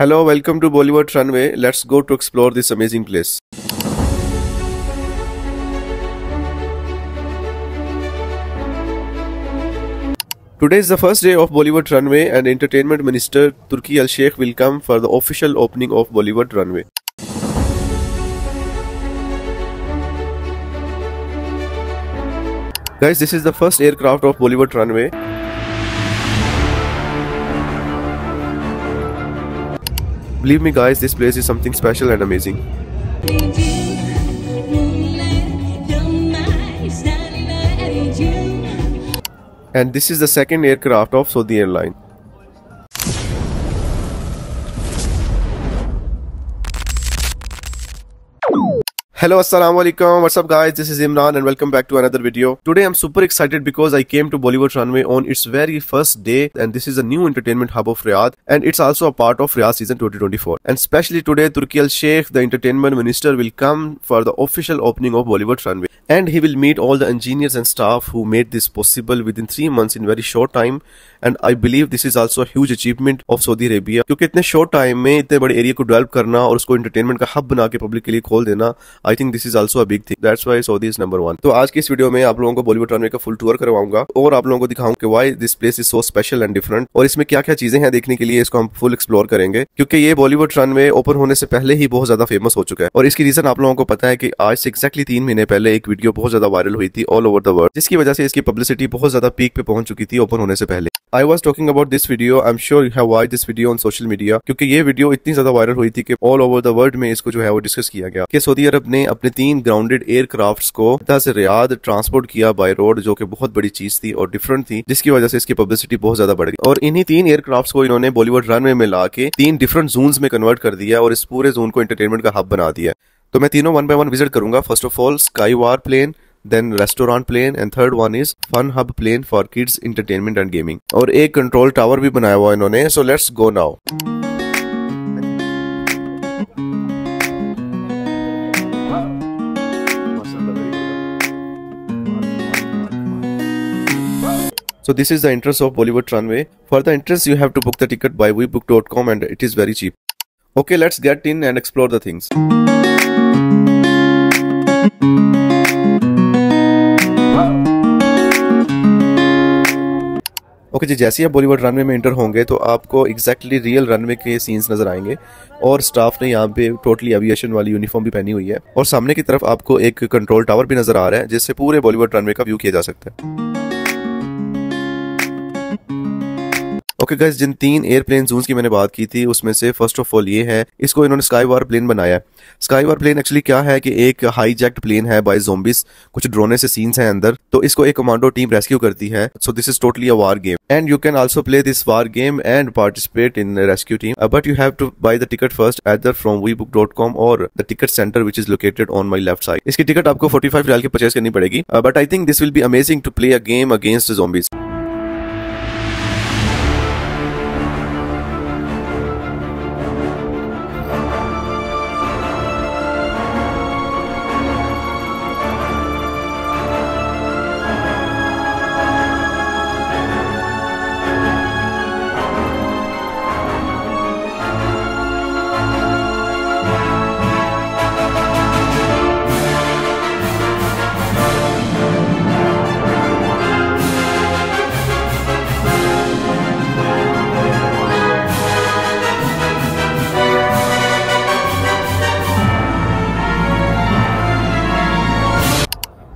Hello, welcome to Bollywood Runway. Let's go to explore this amazing place. Today is the first day of Bollywood Runway and Entertainment Minister Turki Al Sheikh will come for the official opening of Bollywood Runway. Guys, this is the first aircraft of Bollywood Runway. Believe me guys, this place is something special and amazing. And this is the second aircraft of Saudi Airline. Hello, assalamu alaikum, what's up guys, this is Imran and welcome back to another video. Today I'm super excited because I came to Bollywood Runway on its very first day, and this is a new entertainment hub of Riyadh and it's also a part of Riyadh season 2024. And especially today, Turki Al Sheikh, the entertainment minister, will come for the official opening of Bollywood Runway. And he will meet all the engineers and staff who made this possible within 3 months in very short time. And I believe this is also a huge achievement of Saudi Arabia, क्योंकि इतने short time में इतने बड़े area को develop करना और उसको entertainment का हब बना के पब्लिक के लिए खोल देना, I think this is also a big thing. That's why Saudi is number one. तो आज की इस वीडियो में आप लोगों को बॉलीवुड रनवे का फुल टूर करवाऊंगा और आप लोगों को दिखाऊंगा कि why this place is so special and different और इसमें क्या क्या चीजें हैं देखने के लिए, इसको हम फुल एक्सप्लोर करेंगे क्योंकि ये बॉलीवुड रनवे ओपन होने से पहले ही बहुत ज्यादा फेमस हो चुका है। और इसकी रीजन आप लोगों को पता है कि आज से एक्जैक्टली 3 महीने पहले एक वीडियो बहुत ज्यादा वायरल हुई थी ऑल ओवर द वर्ल्ड, जिसकी वजह से इसकी पब्लिसिटी बहुत ज्यादा पीक पे पहुंच चुकी थी ओपन होने से पहले। I was talking about this video. I'm sure you have watched this video on social media क्योंकि ये वीडियो इतनी ज्यादा वायरल हुई थी कि ऑल ओवर द वर्ल्ड में इसको जो है वो डिस्कस किया गया कि सऊदी अरब ने अपने 3 ग्राउंडेड एयरक्राफ्ट्स को जद्दा से रियाद ट्रांसपोर्ट किया बाय रोड, जो कि बहुत बड़ी चीज थी और डिफरेंट थी, जिसकी वजह से इसकी पब्लिसिटी बहुत ज्यादा बढ़ गई। और इन्हीं 3 एयरक्राफ्ट्स को इन्होंने बॉलीवुड रनवे में ला के 3 डिफरेंट जोन्स में कन्वर्ट कर दिया और इस पूरे जोन को एंटरटेनमेंट का हब बना दिया। तो मैं तीनों 1 बाय 1 विजिट करूंगा। First of all sky war plane, then restaurant plane and third one is fun hub plane for kids entertainment and gaming। और एक कंट्रोल टावर भी बनाया हुआ इन्होंने। So let's go now। So this is the entrance of Bollywood Runway. For the entrance you have to book the ticket by webook.com and it is very cheap. Okay, let's get in and explore the things. Okay जी, जैसे ही आप Bollywood runway में enter होंगे तो आपको exactly real runway के scenes नजर आएंगे और स्टाफ ने यहाँ पे टोटली एविएशन वाली यूनिफॉर्म भी पहनी हुई है और सामने की तरफ आपको एक कंट्रोल टावर भी नजर आ रहा है जिससे पूरे बॉलीवुड रनवे का व्यू किया जा सकता है। ओके गाइस, जिन 3 एयरप्लेन जोन्स की मैंने बात की थी उसमें से फर्स्ट ऑफ ऑल ये है, इसको इन्होंने स्काई वार प्लेन बनाया है। स्काई वार प्लेन एक्चुअली क्या है कि एक हाईजैक्ड प्लेन है बाय ज़ॉम्बीज, कुछ ड्रोने से सीन्स हैं अंदर, तो इसको एक कमांडो टीम रेस्क्यू करती है। So this is totally a war game and you can also play this war game and participate in rescue team, but you have to buy the ticket first either from webook.com और the ticket center which is located on my left side। इसकी ticket आपको 45 रियाल की purchase करनी पड़ेगी, but I think this will be amazing to play a game against zombies.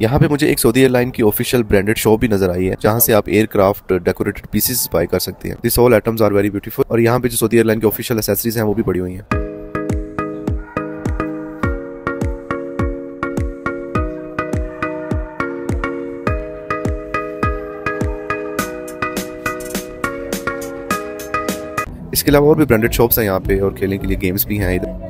यहाँ पे मुझे एक सऊदी एयरलाइन की ऑफिशियल ब्रांडेड शॉप भी नजर आई है जहाँ से आप एयरक्राफ्ट डेकोरेटेड पीसेस बाय कर सकते हैं। This all items are very beautiful और यहाँ पे जो सऊदी एयरलाइन की ऑफिशियल एक्सेसरीज हैं वो भी पड़ी हुई हैं। इसके अलावा और भी ब्रांडेड शॉप्स हैं यहाँ पे और खेलने के लिए गेम्स भी हैं इधर।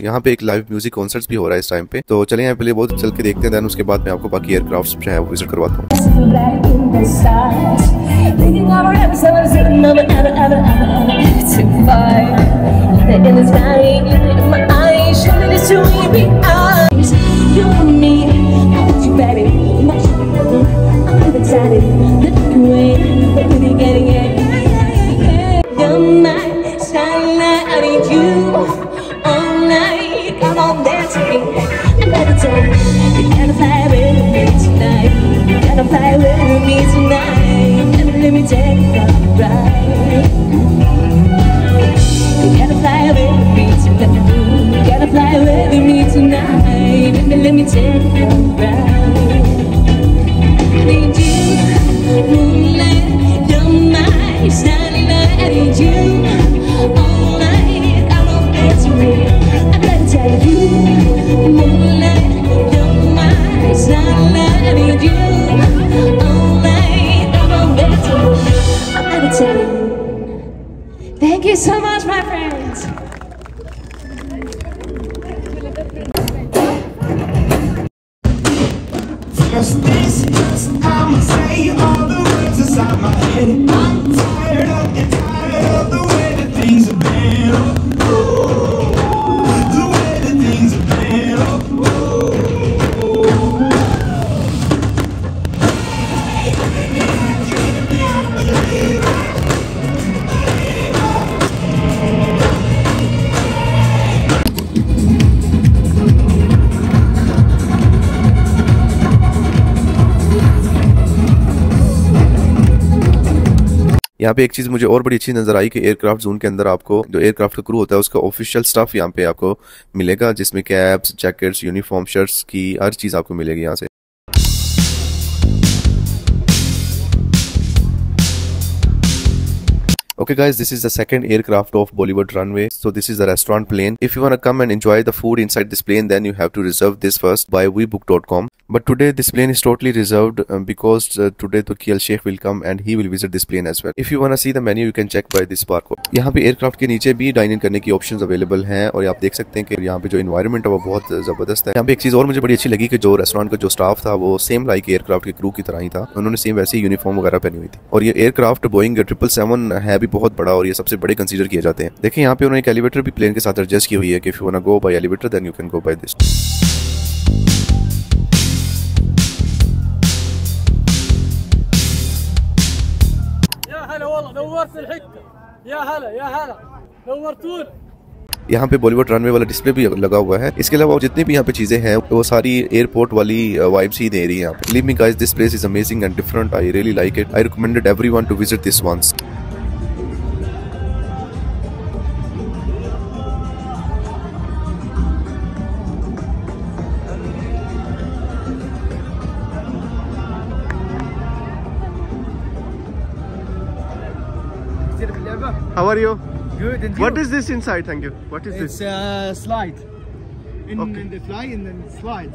यहाँ पे एक लाइव म्यूजिक कॉन्सर्ट्स भी हो रहा है इस टाइम पे, तो चलें यहाँ पे बहुत चल के देखते हैं, देन उसके बाद मैं आपको बाकी एयरक्राफ्ट्स जो है वो विजिट करवाता हूँ। I'm excited, look away. fly with me tonight, and let me take you for a ride. You gotta fly with me tonight. You gotta fly with me tonight, and let me take you for a ride. Need you, moonlight, you're my starlight. I need you all night. I won't get to me. I gotta tell you, moonlight, you're my starlight. I need you all night. I won't get to me. I gotta tell you. Thank you so much, my friends. Just this, I'ma say all the words inside my head. I'm tired of the way that things have been. Oh, the way that things have been. यहाँ पे एक चीज मुझे और बड़ी अच्छी नजर आई कि एयरक्राफ्ट जोन के अंदर आपको जो एयरक्राफ्ट का क्रू होता है उसका ऑफिशियल स्टफ यहाँ पे आपको मिलेगा, जिसमें कैप्स, जैकेट्स, यूनिफॉर्म, शर्ट्स की हर चीज आपको मिलेगी यहाँ से। Okay guys, this is the second aircraft of Bollywood runway. So this is the restaurant plane. If you want to come and enjoy the food inside this plane, then you have to reserve this first by webook.com. But today this plane is totally reserved because today Turki Al Sheikh will come and he will visit this plane as well. If you want to see the menu, you can check by this barcode. यहाँ पे aircraft के नीचे भी dine in करने की options available हैं और आप देख सकते हैं कि यहाँ पे जो एनवायरनमेंट है वो बहुत जबरदस्त है। यहाँ पे एक चीज और मुझे बड़ी अच्छी लगी कि जो रेस्टोरेंट का जो स्टाफ था वो सेम लाइक एयरक्राफ्ट के क्रू की तरह ही था, उन्होंने सेम वैसे ही यूनिफॉर्म वगैरह पहनी हुई थी। और ये एयरक्राफ्ट बोइंग 777 है भी बहुत बड़ा और ये सबसे बड़े कंसीडर किए जाते हैं। देखिए यहाँ पे उन्होंने एक एलिवेटर भी प्लेन के साथ एडजस्ट की हुई है कि if you want to go by elevator then you can go by this. यहाँ पे बॉलीवुड रनवे वाला डिस्प्ले भी लगा हुआ है। इसके अलावा जितनी भी यहाँ पे चीजें हैं वो सारी एयरपोर्ट वाली वाइब्स ही दे रही हैं यहाँ पे। Believe me guys, this place is amazing and different. I really like it. I recommended everyone to visit this once. How are you? Good. And What you? is this inside? Thank you. What is It's this? slide. In Okay. the fly and then slide.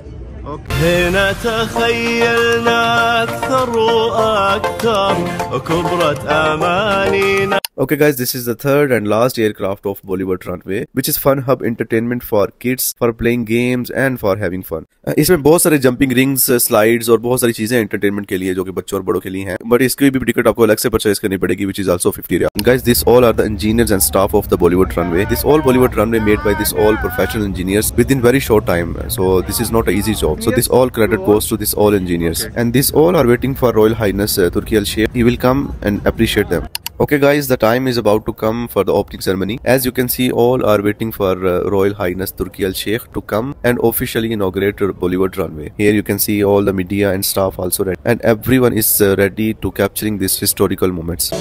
Okay. هنا تخيلنا أكثر وأكثر وكبرت أمانينا. Okay guys, this is the third and last aircraft of Bollywood runway, which is fun hub entertainment for kids, for playing games and for having fun. इसमें बहुत सारे jumping rings, slides और बहुत सारी चीजें entertainment के लिए जो कि बच्चों और बड़ों के लिए हैं, बट इसकी भी टिकट आपको अलग से परचेज करनी पड़ेगी, which is also 50 riyal. Guys, this all are the engineers and staff of the Bollywood runway. This all Bollywood runway made by this all professional engineers within very short time. So this is not an easy job. So this all credit goes to this all engineers, and this all are waiting for Royal Highness Turki Al Sheikh. He will come and appreciate them. Okay guys, the time is about to come for the opening ceremony. As you can see, all are waiting for Royal Highness Turki Al Sheikh to come and officially inaugurate Bollywood runway. Here you can see all the media and staff also ready, and everyone is ready to capturing these historical moments.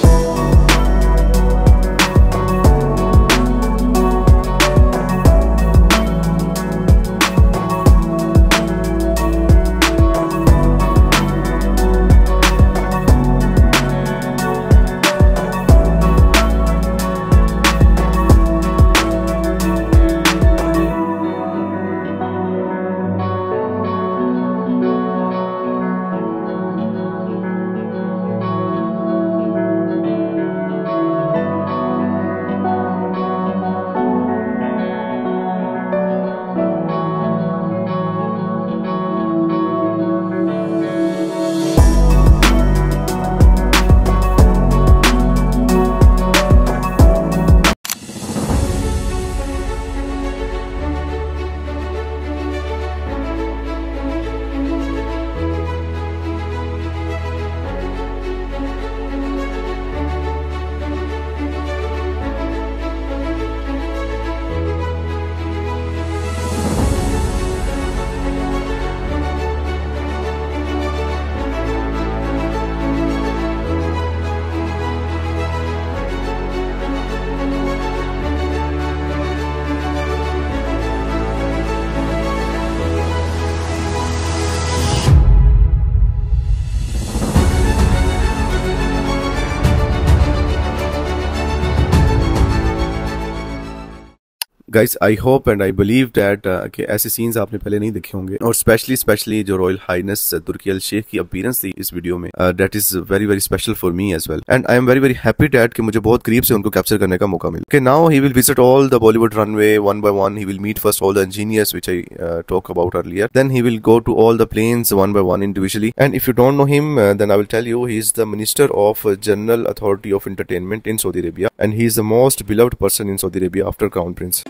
Guys I hope and I believe that कि ऐसे scenes आपने पहले नहीं देखे होंगे, और specially जो royal highness Turki Al Sheikh की अपीयरेंस थी इस वीडियो में, that is very very special for me as well, and I am very very happy that कि मुझे बहुत करीब से उनको कैप्चर करने का मौका मिला। Now he will visit all the Bollywood runway one by one. He will meet first all the engineers which I talked about earlier. Then he will go to all the planes one by one individually. And if you don't know him, then I will tell you he is the Minister of General Authority of Entertainment in Saudi Arabia, and he is the most beloved person in Saudi Arabia after Crown Prince.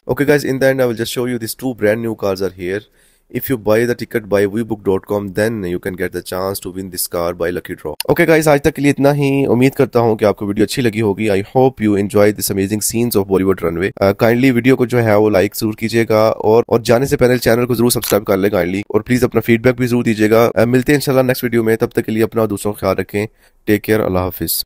Okay guys, in the end I will just show you these two brand new cars are here. If you buy the ticket by vbook.com, then you can get the chance to win this car by lucky draw. Okay guys, आज तक के लिए इतना ही। उम्मीद करता हूँ कि आपको वीडियो अच्छी लगी होगी। I hope you enjoy this amazing scenes of Bollywood runway. Kindly video को जो है वो लाइक जरूर कीजिएगा, और जाने से पहले चैनल को जरूर सब्सक्राइब कर ले काइंडली, और प्लीज अपना फीडबैक भी जरूर दीजिएगा। मिलते हैं इंशाल्लाह नेक्स्ट वीडियो में, तब तक के लिए अपना दूसरों का ख्याल रखें। टेक केयर, अल्लाह हाफिज।